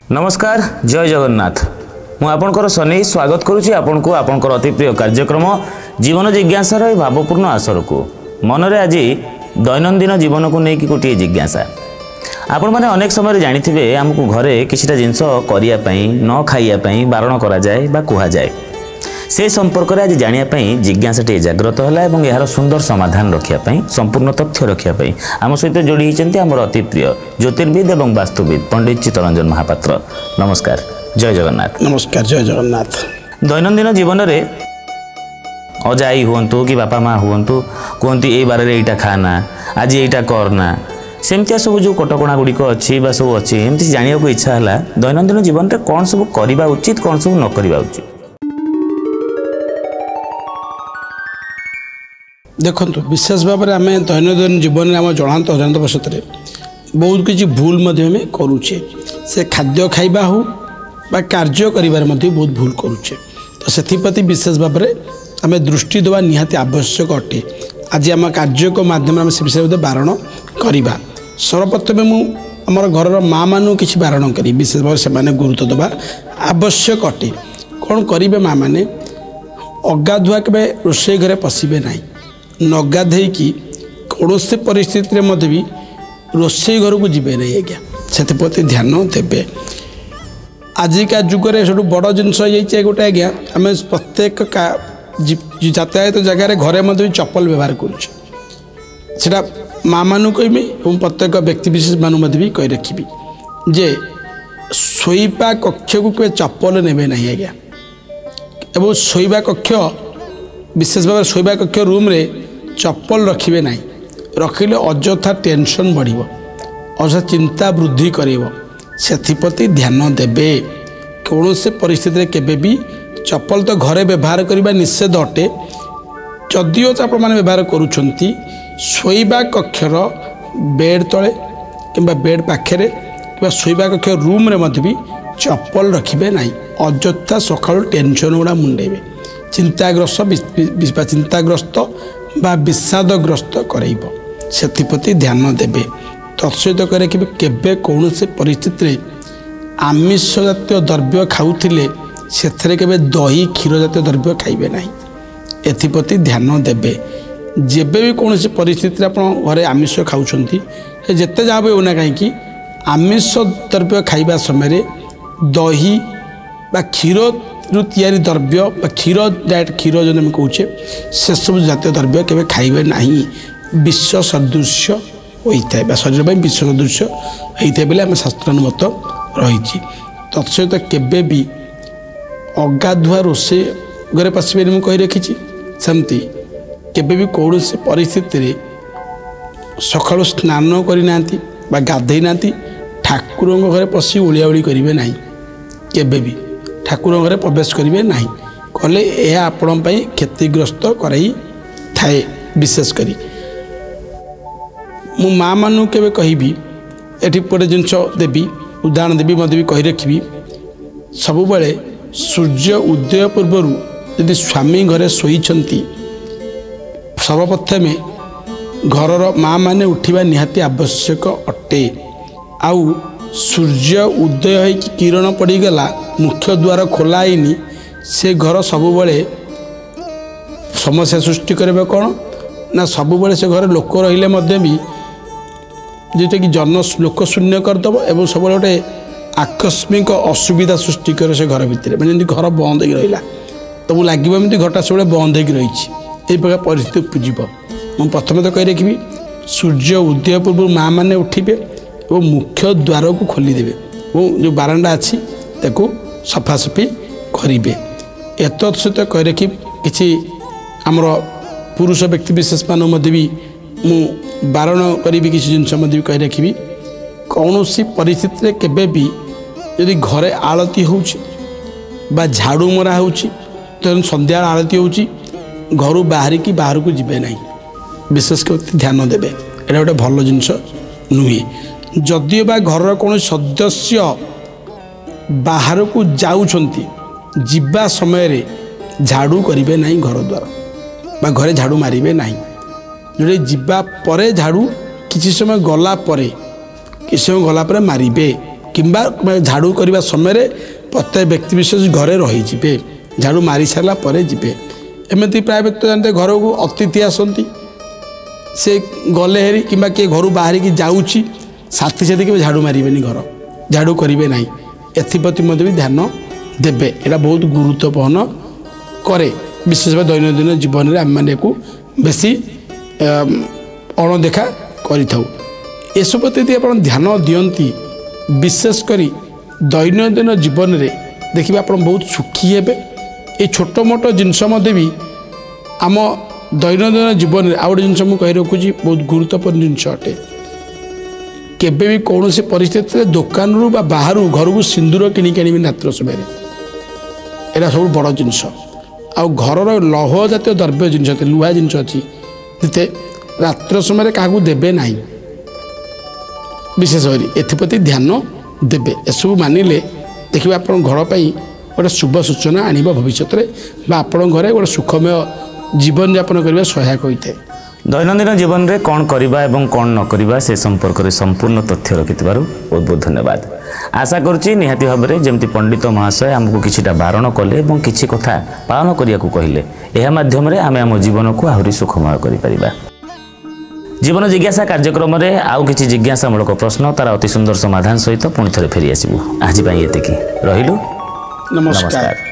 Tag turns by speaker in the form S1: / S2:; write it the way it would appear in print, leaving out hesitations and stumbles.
S1: नमस्कार जय जगन्नाथ मु आपणकर सनी स्वागत करुच्ची आपण को आपणकर अति प्रिय कार्यक्रम जीवन जिज्ञासार भावपूर्ण आसर को मनरे आज दैनंदिन जीवन को लेकिन गोटे जिज्ञासा आपण मैंने अनेक समय जानी आमको घरे किसी जिनस करने न खाइए बारण करा जाए बा कह जाए से संपर्क में आज जानापी जिज्ञासाटी जाग्रत है यार सुंदर समाधान रखापी संपूर्ण तथ्य रखापी आम सहित जोड़ी होती आमर अति प्रिय ज्योतिर्विद और वास्तुविद पंडित चित्तरंजन महापात्र। नमस्कार जय जगन्नाथ।
S2: नमस्कार जय जगन्नाथ।
S1: दैनंदिन जीवन में अजाई हूँ कि बापा माँ हूँ कहती ये बारे यहाँ खाना आज यहाँ करना सेमती सब जो कटकणा गुड़िक अच्छी सब अच्छी एमती जाना को इच्छा है दैनंदिन जीवन में कौन सब करवा उचित कौन सब न करवा उचित।
S2: देखु विशेष भाव में आम दैनंदिन जीवन में आम जनात अजानत बसत बहुत किसी भूल करुचे से खाद्य खाइबा हो बा कार्य करिबार बहुत भूल करुचे तो से विशेष भाव में आम दृष्टि देवा निहाती आवश्यक अटे। आज आम कार्य माध्यम से विषय बारण करवा सर्वप्रथमे मुझे घर माँ मानू किसी बारण करी विशेष भाव से गुरुत्व देवा आवश्यक अटे। कौन करेंगे माँ मैंने अगाधुआ के रोषे घरे पशिबे ना नगाधे कि कौन से परिस्थिति में भी रोषे घर को जीवे नहीं आज्ञा से ध्यान देवे। आजिका जुगरे सब बड़ जिनस गोटे आज्ञा आम प्रत्येक यातायात जगार घरे भी चप्पल व्यवहार करा माँ मानू कहमी और प्रत्येक व्यक्ति विशेष मानू भी कही रखी जे शोइबा कक्ष को कभी चप्पल ने ना आज्ञा एवं शोइबा कक्ष विशेष भाव शोइबा कक्ष रूम रे चप्पल रखिए ना रखिले अଯଥା टेंशन बढ़िबो अଯଥା चिंता वृद्धि करिवो से ध्यान देवे। कौन से परिस्थिति केबे भी चप्पल तो घरे व्यवहार करने निषेध अटे जदिओ आपण मैंने व्यवहार करुछंती शोइबा कक्षर बेड तले कि बेड पाखे कि शोइबा कक्ष रूम रे भी चप्पल रखिए ना अଯଥା सकाळु टेंशन गुड़ा मुंडेबे चिंताग्रस्त बा विषादग्रस्त करेइबो से ध्यान देवे। तत्सहित करे कि केबे कौन से परिस्थिति आमिष जातीय द्रव्य खाऊले से केबे दही क्षीर जातीय द्रव्य खाइबे ना एथिप्रति ध्यान देवे। जेबे भी कौन से परिस्थिति आप घरे आमिष खाऊँगी जिते जहाँ भी होना कहीं आमिष द्रव्य खाइबा समय दही बा क्षीर रु तैयारी द्रव्य क्षीर डायरेक्ट क्षीर जो आम कहे से सब जातीय द्रव्य केवे खाइबे नहीं विश्व सदृश्य होता है शरीर में विश्व सदृश्य होता है बोले आम शास्त्रानुमत रही। तत्सहित केबे भी अगाधुआ रोषे घरे पशिबे मुझे कही रखी सेमती केबे भी कौन से परिस्थिति सकाळु स्नान करना गाधे ना ठाकुर घरे पशि ओलिया ओली करेंगे ना केबे भी ठाकुर घरे प्रवेश करेंगे ना कले यह आपण क्षतिग्रस्त कराई थाए। विशेष करी मु माँ मानू के कहबी एटी गोटे जिनस देवी उदाहरण देवी मत भी कही रखी सब बेले सूर्य उदय पूर्वर यदि स्वामी घरे शोइछंती सर्वप्रथमे घरर माँ माने उठिबा निहाती आवश्यक अटे। आउ सूर्य उदय हो किरण पड़गला मुख्य द्वार खोलाइनी से घर सबुबले समस्या सृष्टि करेंगे कौन ना सबुबले से घर लोक रहिले भी जोटा कि जन लोक शून्य करदेव एवं सब गोटे आकस्मिक असुविधा सृष्टि करे से घर भितर मैंने घर बंद हो रहा तो मुझे लगे घरटा सब बंद हो रही प्रकार परिस्थिति उपजीव। मुझे प्रथम तो कही रखी सूर्य उदय पूर्व माँ मैंने उठे और मुख्य द्वार को खोलीदेवे और जो बारांडा अच्छी ताको सफासफी करेंगे। एत सहित कही रखी कि आमर पुरुष व्यक्ति विशेष मान भी मु बारण करी किसी जिनस भी कही रखी कौन सी परिस्थिति केबे भी यदि घरे आलती हो झाड़ू मरा हो तो संध्या आलती हो घर बाहरिकी बाहर को जीवे ना विशेष कर ध्यान देवे यहाँ गोटे भल जिनस नुहे। जदिओ बा घर कौन सदस्य बाहर को जाऊँच जीवा समय झाड़ू करेंगे ना घर द्वार बा घरे झाड़ू मारे ना जो जीवा परे झाड़ू किसी समय गला परे किसी समय गला परे मारे किंबा झाड़ू करने समय प्रत्येक व्यक्ति विशेष घरे रहीजे झाड़ू मारी सारा पर जी एमती प्राय व्यक्ति जानते घर को अतिथि आसती से गले हेरी कि किए घर बाहर की जाऊँगी साथी साथी के झाड़ू मारे घर झाड़ू करेंगे ना एप्रति भी ध्यान देवे यहाँ बहुत गुरुत्वपूर्ण करे विशेष भाव दैनंदिन जीवन में आम मैंने बेसी अणदेखा करसु प्रति यदि आप ध्यान दियंती विशेषकर दैनंदिन जीवन में देखिए आप बहुत सुखी हे ये छोट मोट जिनस भी आम दैनंदिन जीवन में आउ गोटे जिन मुझे कही रखुच्छी बहुत गुरुत्वपूर्ण जिनस अटे केबे भी कौन सी परिस्थिति दुकान रू बाहर घर को सिंदूर किणिक आनी रात्र समय यहाँ सब बड़ जिनस आउ घर लौह जातीय द्रव्य जिनस लुहा जिनस अच्छी जिते रात्र समय क्या देवे ना विशेष एप्रति ध्यान देवे एसबू मानिले देखिए आप घर पर गोटे शुभ सूचना आने भविष्य में आपण घरे गोटे सुखमय जीवन यापन करने सहायक होता है।
S1: दैनंदिन जीवन में कौन करवा एवं कौन न करवा से संपर्क में संपूर्ण तथ्य रखिथिबारु बहुत बहुत धन्यवाद। आशा करुच्ची निहाती भाव में जमती पंडित महाशय आमको किछिटा बारण कले और किछि कथा पालन करिया को कहिले एहा माध्यम रे आमे आम जीवन को आहुरी सुखमय करि परिबा। जीवन जिज्ञासा कार्यक्रम में आउ किछि जिज्ञासामूलक प्रश्न तार अति सुंदर समाधान सहित पुणी थे फेरी आसबू आज एतिकी रहिलु नमस्कार।